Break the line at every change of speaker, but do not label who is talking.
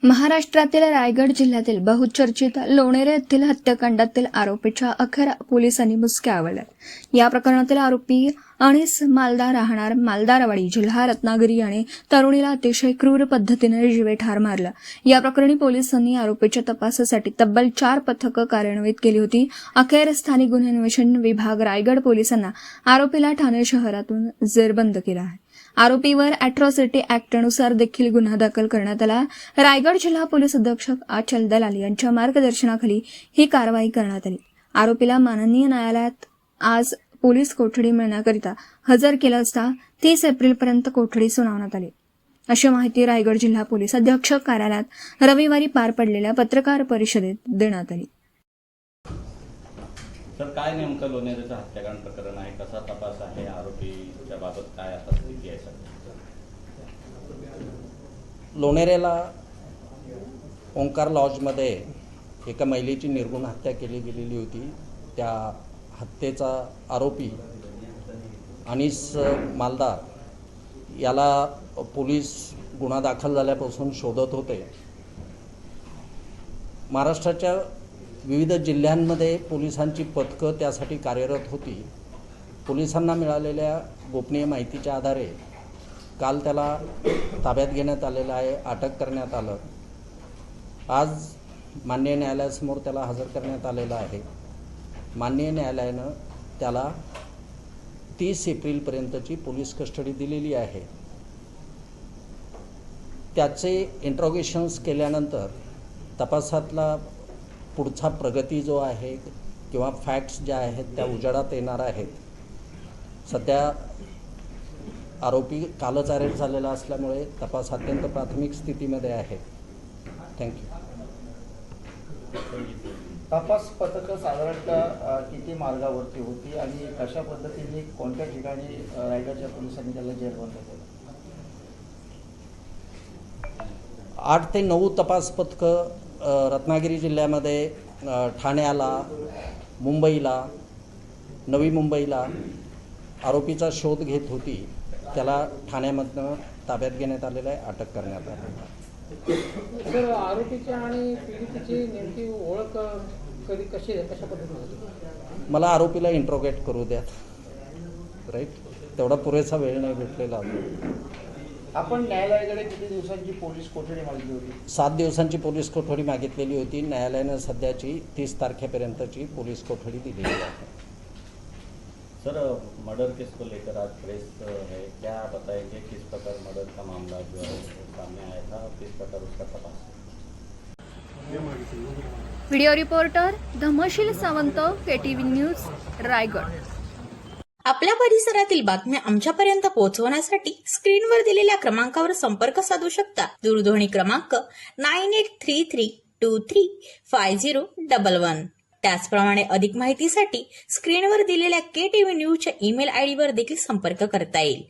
महाराष्ट्रातील रायगड जिल्ह्यातील बहुचर्चित लोणेरे येथील हत्याकांडातील आरोपीच्या अखेर पोलिसांनी मुसक्या आवळल्यात। या प्रकरणातील आरोपी अनिस मालदार राहणार मालदारवाडी जिल्हा रत्नागिरी आणि तरुणीला अतिशय क्रूर पद्धतीने जीवे ठार मारलं। या प्रकरणी पोलिसांनी आरोपीच्या तपासासाठी तब्बल 4 पथकं कार्यान्वित केली होती। अखेर स्थानिक गुन्हे अन्वेषण विभाग रायगड पोलिसांना आरोपीला ठाणे शहरातून जेरबंद केला आहे। आरोपीवर अॅट्रॉसिटी ऍक्टनुसार देखील गुन्हा दाखल करण्यात आला। रायगड जिल्हा पोलीस अधीक्षक अचल दलाल यांच्या मार्गदर्शनाखाली ही कारवाई करण्यात आली। आरोपीला माननीय न्यायालयात आज पोलीस कोठडी मिळण्याकरिता हजर केलं असता 30 एप्रिलपर्यंत कोठडी सुनावण्यात आली, अशी माहिती रायगड जिल्हा पोलीस अधीक्षक कार्यालयात रविवारी पार पडलेल्या पत्रकार परिषदेत देण्यात आली।
सर, काय नेमकं लोणेरेचं हत्याकांड प्रकरण आहे, कसा तपास आहे, आरोपीच्या बाबत काय आता स्थिती आहे?
लोणेरेला ओंकार लॉजमध्ये एका महिलेची निर्गुण हत्या केली गेलेली होती। त्या हत्येचा आरोपी अनिस मालदार याला पोलीस गुन्हा दाखल झाल्यापासून शोधत होते। महाराष्ट्राच्या विविध जिल्ह्यांमध्ये पोलिसांची पथकं त्यासाठी कार्यरत होती। पोलिसांना मिळालेल्या गोपनीय माहितीच्या आधारे काल त्याला ताब्यात घेण्यात आलेलं आहे, अटक करण्यात आलं। आज माननीय न्यायालयासमोर त्याला हजर करण्यात आलेलं आहे। माननीय न्यायालयानं त्याला 30 एप्रिलपर्यंतची पोलीस कस्टडी दिलेली आहे। त्याचे इंट्रोगेशन्स केल्यानंतर तपासातला पुढचा प्रगती जो आहे किंवा फॅक्ट्स ज्या आहेत त्या उजेडात येणार आहेत। सध्या आरोपी कालच अरेस्ट झालेला असल्यामुळे तपास अत्यंत प्राथमिक स्थितीमध्ये आहे। थँक्यू।
तपास पथकं साधारणतः किती मार्गावरती होती आणि कशा पद्धतीने कोणत्या ठिकाणी रायगडच्या पोलिसांनी त्याला जेरबंद केलं?
8 ते 9 तपास पथकं रत्नागिरी जिल्ह्यामध्ये ठाण्याला, मुंबईला, नवी मुंबईला आरोपीचा शोध घेत होती। त्याला ठाण्यामधनं ताब्यात घेण्यात आलेलं आहे, अटक करण्यात आलेलं आहे।
सर, आरोपीची आणि पीडितेची नेमकी ओळख कशा पद्धतीने होती?
मला आरोपीला इंट्रोगेट करू द्यात, राईट? तेवढा पुरेसा वेळ नाही भेटलेला अजून।
आपण न्यायालयाकडे किती दिवसांची पोलीस कोठडी मागितली होती?
7 दिवसांची पोलीस कोठडी मागितलेली होती। न्यायालयानं सध्याची 30 तारखेपर्यंतची पोलीस कोठडी दिलेली आहे।
सर, मर्डर केस को लेकर आज प्रेस है, क्या बताएंगे किस प्रकार मर्डर का मामला जो है सामने आया था, किस प्रकार उसका तपास?
Video reporter Dhamsheel Sawant, KTV news, Raigad.
आपल्या परिसरातील बातम्या आमच्यापर्यंत पोहोचवण्यासाठी स्क्रीनवर दिलेल्या क्रमांकावर संपर्क साधू शकता। दूरध्वनी क्रमांक 9833235011। त्याचप्रमाणे अधिक माहितीसाठी स्क्रीनवर दिलेल्या KTV न्यूजच्या ईमेल आयडीवर देखील संपर्क करता येईल।